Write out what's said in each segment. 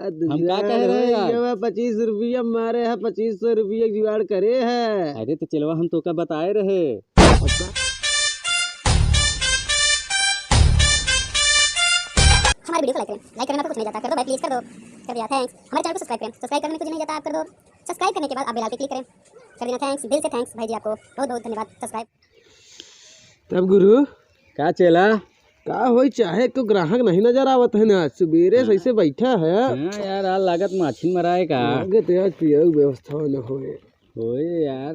हम क्या कह रहे हैं यार? 25 रुपया मारे है, 2500 रुपया जुगाड़ करे है। अरे तो चलवा हम तो का बताए रहे। हमारे वीडियो को लाइक करना तो कुछ नहीं जाता, कर दो भाई प्लीज, कर दो, कर दिया, थैंक्स। हमारे चैनल को सब्सक्राइब करें, सब्सक्राइब करने में कुछ नहीं जाता, आप कर दो। सब्सक्राइब करने के बाद आप बेल आइकन क्लिक करें, कर देना, थैंक्स, दिल से थैंक्स भाई जी, आपको बहुत बहुत धन्यवाद। सब्सक्राइब। तब गुरु क्या चला? का होई, चाहे को ग्राहक नहीं नजर आवत है ना, सवेरे से ऐसे बैठा है। हाँ यार, आज लागत माछी मराए का आगे तो यार पियो व्यवस्था न होए। होए यार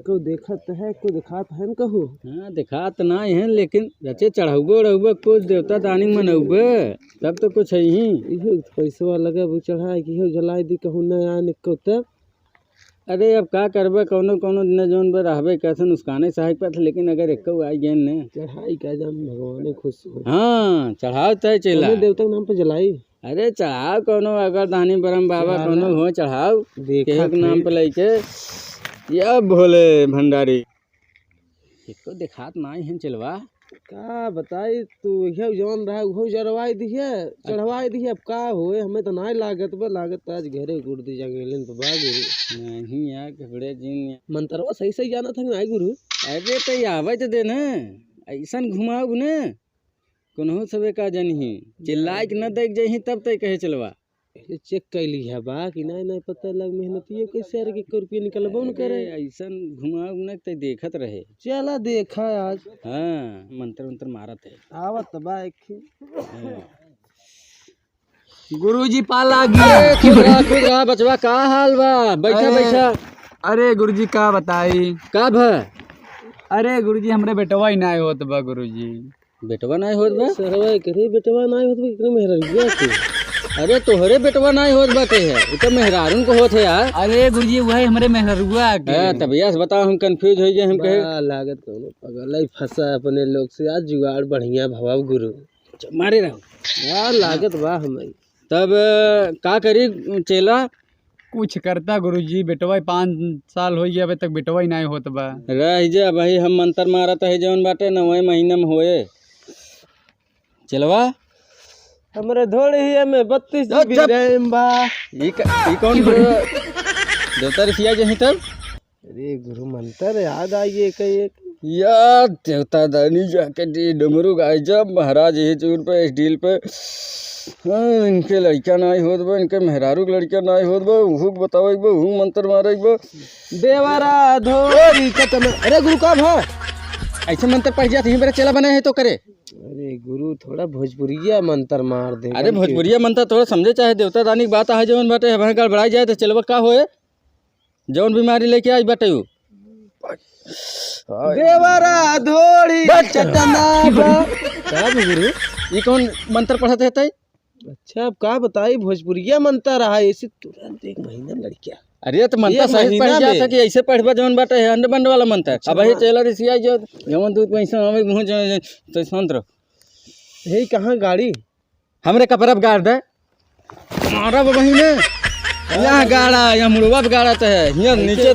को देखत है, को दिखात है न कहू। हाँ दिखात ना है, लेकिन रचे चढ़ाऊबो रहुबो कुछ देवता दानी मनौबे तब तो कुछ है ही। इहो पैसा लगा वो चढ़ाए कि हो जलाई दी कहू न आने को तब। अरे अब का करबे, कोनो कोनो दिन जोन बे रहबे कैसे नुकसाने सहायक पे, लेकिन अगर एक आई गए ने चढ़ाई का जान भगवान खुश हो। हाँ चढ़ाओ तय चला, देवता के नाम पे जलाई। अरे चढ़ाओ कोनो, अगर दानी ब्रह्म बाबा कोनो हो चढ़ाओ के नाम पे लेके। या भोले भंडारी इसको दिखात ना है चलवा। का बताई तू, यह जौन रहा वो जरवाई दिए, चढ़वाई दिए। अब का होए, हमें तो नहीं लागत बा, लागत आज घेरे गुड़ दी जंगलेन तो बा गुरु। नहीं यार घबड़े जिन मंत्रवा सही सही जाना था नहीं गुरु। अरे तो आवे तो देना, ऐसा घुमाओ न कोनो सबे का जनही चिल्लाए कि न देख जही तब तय कहे चलवा। चेक कैली है बा कि नहीं नहीं पता लग मेहनतियों कैसे यार कि रुपये निकलबो न करे। ऐसा घुमाओ न तो देखत रहे। चला देखा आज। हाँ मंत्र मंत्र मारत है आवत बा एक गुरुजी पाला गया। बचवा का हाल बा? बैठा बैठा। अरे गुरुजी का बताई का भा? अरे गुरुजी हमरे बेटवा ही ना होत बा गुरुजी। बेटवा नहीं होत बा? सरवा करे बेटवा नहीं होत बा, एकरे मेहरबिया के। अरे तोहरे बेटवा नहीं होत बा के है, उ तो मेहरारून को होत है यार। अरे गुरुजी वही हमरे मेहरुआ के। तबिया से बताओ, हम कंफ्यूज हो गए। हम कहे लागत कोनो पगल ही फंसा अपने लोग से। आज जुगाड़ बढ़िया भवाब गुरु मारे रहो यार, लागत बा हमें। तब का करी चेला? कुछ करता गुरुजी, बेटवा 5 साल हो गया, अभी तक बेटवा ही नहीं होत बा। रह जा भाई, हम मंत्र मारत है जौन बाटे 9वें महीना में होए चलवा। हमरे धोड़े ही में 32 जीबी रैम बा। ई कौन देवता रिसिया जही तब? अरे गुरु मंत्र याद आइए कई एक यार देवता दानी जाके डमरू गाय जब महाराज यही चूर पे इस डील पे। हाँ इनके लड़का ना होत बा, इनके मेहरारू के लड़का ना होत बा, हुक बताओ बा, हु मंत्र मारे बा देवरा धोरी कतन। अरे गुरु का भा ऐसे मंत्र पढ़ जाते ही मेरा चेला बना है तो करे। अरे गुरु थोड़ा भोजपुरिया मंत्र मार दे। अरे भोजपुरिया मंत्र थोड़ा समझे, चाहे देवता दानी की बात है जौन बाटे है गड़बड़ाई जाए तो चलवा का होए, जौन बीमारी लेके आई बाटे उ देवरा धोरी चटना बा। गुरु ये कौन मंत्र पढ़ते है? अच्छा अब का बताई, भोजपुरिया मंत्र रहा ऐसे तुरंत 1 महीना लड़किया। अरे तो मंत्र सही पढ़ जाता कि ऐसे पढ़बा जौन बाटे है अंड बंड वाला मंत्र। अब ही चेला रिसिया जो जवन दूध पैसा हमें मुंह तो संत्र यही कहाँ गाड़ी हमरे कपड़ा गाड़ दे मारा वही ने। यहाँ गाड़ा, यहाँ मुड़वा गाड़ा तो है, यहाँ नीचे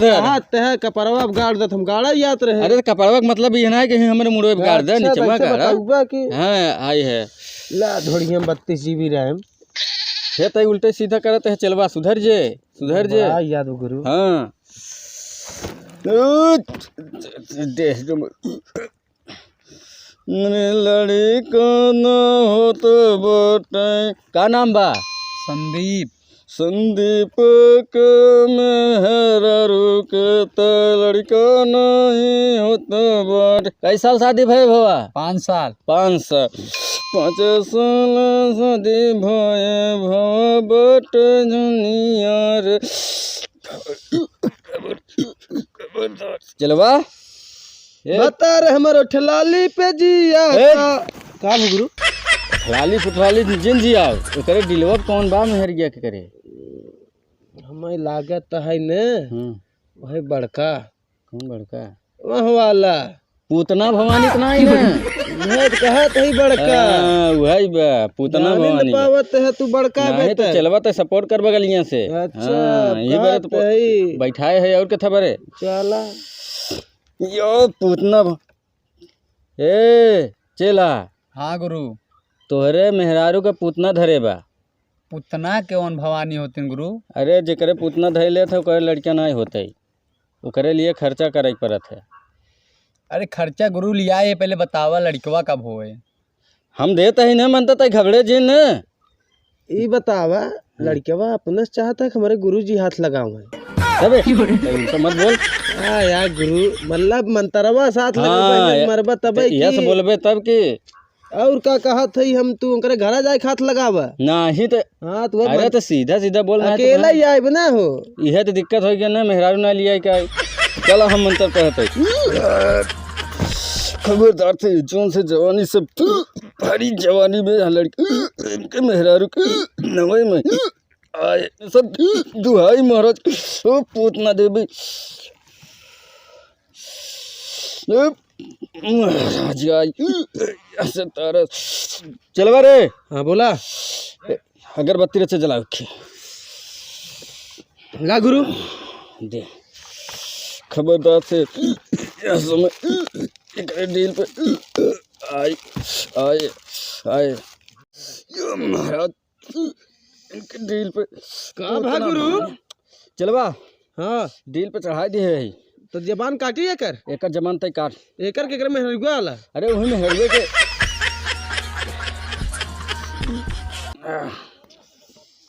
है कपड़वा गाड़ दे, हम गाड़ा याद रहे। अरे तो कपड़वा का मतलब ये ना है कि हमारे मुड़वे गाड़ दे, नीचे में गाड़ा। हाँ आई है ला धोड़िया 32 जीबी रैम है तो उल्टे सीधा करते है चलवा। सुधर जे सुधर जे याद गुरु। हाँ लड़का न होत बटे। का नाम बा? संदीप। संदीप के मेहरारू के त लड़का नहीं होत बटे। कई साल शादी भय भवा? 5 साल। 5 साल 5 साल शादी भय भवा बट जुनियर चलवा। बता रहे हमारो ठलाली पे जिया का गुरु। ठलाली फुटवाली जिन जिया करे डिलवा कौन बा मेहर गया के करे। हमें लागत है ने वही बड़का। कौन बड़का? वह वाला पूतना भवानी तो नहीं है? मैं कहत है बड़का वही बा पूतना भवानी पावत है तू बड़का नहीं तो चलवा तो सपोर्ट कर बगलिया से। अच्छा ये बारे तो बैठाए है और क्या बरे चला यो पूतना ए चेला। हाँ गुरु। तोहरे मेहरारू का पूतना धरे बा पुतना कौन भवानी होतिन गुरु? अरे जेकरे पुतना धैले था ओकरे लड़का नहीं होते, ओकरे लिए खर्चा करे पड़त है। अरे खर्चा गुरु लिया है, पहले बतावा लड़कवा कब होए? हम देते ही नहीं मनता था घबड़े जी ने। ई बतावा लड़केवा अपने से चाहता है कि हमारे गुरुजी हाथ लगावे। तबे तो मत बोल। हाँ यार गुरु मतलब मंतरवा साथ हाँ, लगावे मरबा तबे यह से की बोलबे तब की और का कहा थी हम तू उनके घर जाए हाथ लगावा। नहीं तो हाँ तू अरे तो सीधा सीधा बोल रहा है अकेला ही आए ना हो। यह तो दिक्कत हो गया ना, मेहरारू ना लिया क्या। चलो हम मंत्र कहते खबरदार थे जोन से जवानी से भारी जवानी में लड़की इनके मेहरारू के नवे में आए सब दुहाई महाराज ओ पूतना देवी महाराज आई ऐसे तारा चलवा रे। हाँ बोला अगरबत्ती रचे जला के ला गुरु दे। खबरदार से यह समय डील पे आए आए आए यो महाराज इनके डील पे का भा गुरु। चलवा हाँ डील पे चढ़ा दी है। तो जबान काटी है कर एक जमान तय कार एकर के में हरगुआ वाला। अरे वही में हरवे के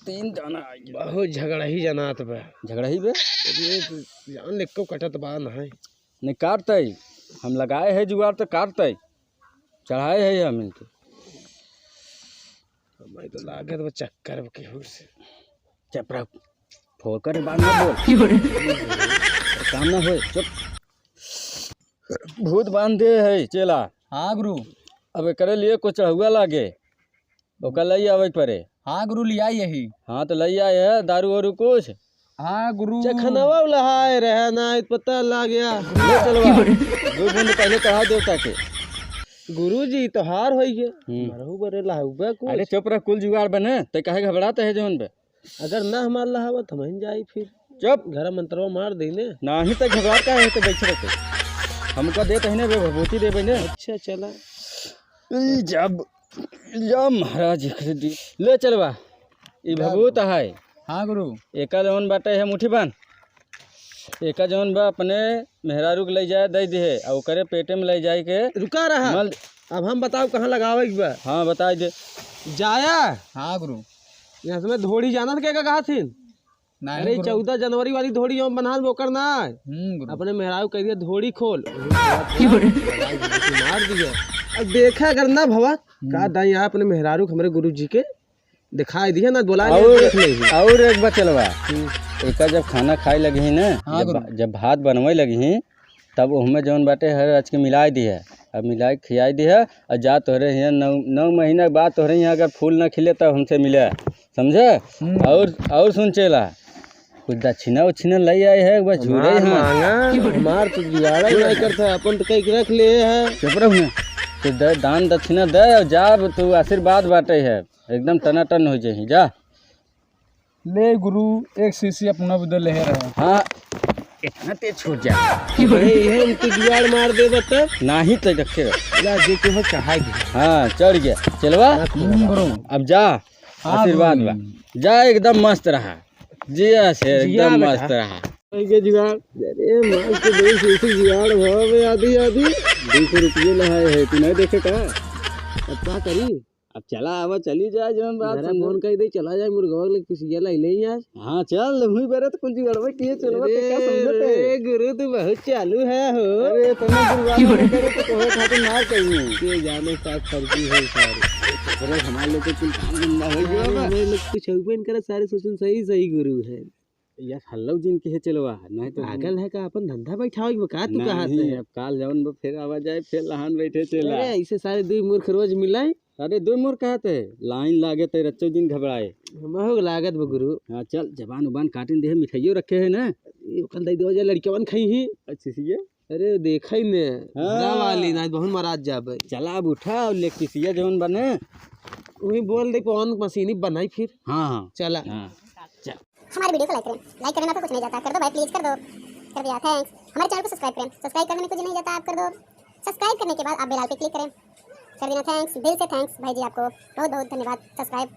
तीन जाना आ गया। बहुत झगड़ा ही जनात बा झगड़ा ही बे जान ले को कटत बा ना है नहीं काटते हम लगाए है जुगाड़ तो काटते चढ़ाए है हम इनके। हमें तो लागत बा चक्कर के हो से चपरा फोकर बात मत बोल काम ना होए चुप। भूत बांध दे है चेला। हाँ गुरु। अब करे लिए कुछ चढ़ुआ लागे ओकर लई आवे पड़े। हाँ गुरु लिया यही। हाँ तो लई आए है दारू वारू कुछ। हाँ गुरु। चखनवा लहाए रहे ना पता लग गया। ले चलवा 2 बूंद पहले चढ़ा देवता के। गुरु जी तो हार हो गए मरहु बरे लाहुबा को। अरे चुप रह कुल जुगाड़ बने ते काहे घबराते है जोन पे। अगर ना हमार लहावत हम जाई फिर चुप घर मंत्रवा मार देने। नाही तक घबरात का है तो बैठ रहते हमको देते है ना भभूति देबे ने। अच्छा चला जब जब महाराज खरीदी ले चलवा ई भभूत है। हाँ गुरु। एका जौन बाटे है मुट्ठी बांध एका जौन बा अपने मेहरारू के ले जाए दे दी है और ओकरे पेटे में ले जाए के रुका रहा मल। अब हम बताओ कहाँ लगावे के बा। हाँ बता दे। जाया हाँ गुरु। यहाँ से धोड़ी जाना था क्या कहा थी। नहीं अरे गुरु। 14 जनवरी वाली धोड़ी हम बना बोकर ना गुरु। अपने मेहरारू कह दिया धोड़ी खोल मार दिया। अब देखा अगर ना भवा का दाई यहाँ अपने मेहरारू हमारे गुरु जी के दिखाई दिया ना बोला और एक बार चलवा एका जब खाना खाए लगी ही ना हाँ जब भात बनवे लगी ही तब उसमें जौन बाटे हर आज के मिलाई दी है। अब मिलाई खिलाई दी है और जा तोहरे यहाँ 9 महीना के बाद तोहरे यहाँ अगर फूल ना खिले तब हमसे मिले समझे। और सुन चला कुछ दक्षिणा उछिना लई आए है बस झूरे मार तो जुगाड़ा नहीं करता अपन तो कहीं रख ले है। चुप रहो ना तो दे दान दक्षिणा दे और जा तू आशीर्वाद बाटे है एकदम टनाटन हो जाही जा। ले गुरु एक शीशी अपना बदल ले रहा। हाँ इतना तेज छूट जा हम तो जुगाड़ मार दे बता नाही तो रखे जे के हो चढ़ाई दे। हाँ चढ़ गया चलवा गुरु। अब जा आशीर्वाद बा जा एकदम मस्त रहा जिया से एकदम मस्त रहा। के जुगाड़ अरे मार के देश ऐसे जुगाड़ भावे आधी 200 रुपये लहाए है तू नहीं देखे का। अब क्या करी अब चला आवा चली जाए जौन बात मेरा फोन कह दे चला जाए मुर्गा लग किसी ले ले आज। हाँ चल हुई बेरे तो कुछ गड़बड़ किए चलवा तो क्या समझते अरे गुरु तू बहुत चालू है हो। अरे तुमने गुरुवार करे तो कोहे खातिर मार कहीं के जाने साथ फर्जी है सारे। अरे हमारे लोग कुल काम धंधा हो गया बा हमारे लोग कुछ हुए करे सारे सोचन सही सही गुरु है यार हल्लो जिन के चलवा नहीं तो पागल है का अपन धंधा बैठाओ का तू कहा नहीं अब काल जवन बा फिर आवा जाए फिर लहान बैठे चला। अरे ऐसे सारे 2 मूर्ख रोज मिलाए। अरे 2 मोर कहते लाइन लागे ते रच्चो दिन घबराए। बहुत लागत बा गुरु। हाँ चल जबान उबान काटिन दे मिठाइयो रखे है ना ये कल दे दो लड़कियां खाई ही अच्छी सी है। अरे देखा ही ने हाँ। वाली ना बहुत महाराज जाबे चला अब उठा और ले किसिया जवन बने वही बोल दे कौन मशीनी बनाई फिर। हाँ चला हाँ हमारे वीडियो को लाइक करना तो कुछ नहीं जाता कर दो भाई प्लीज कर दो कर दिया थैंक्स। हमारे चैनल को सब्सक्राइब करने में कुछ नहीं जाता आप कर दो। सब्सक्राइब करने के बाद आप बेल आइकन पे क्लिक करें कर देना थैंक्स दिल से थैंक्स भाई जी आपको बहुत बहुत धन्यवाद सब्सक्राइब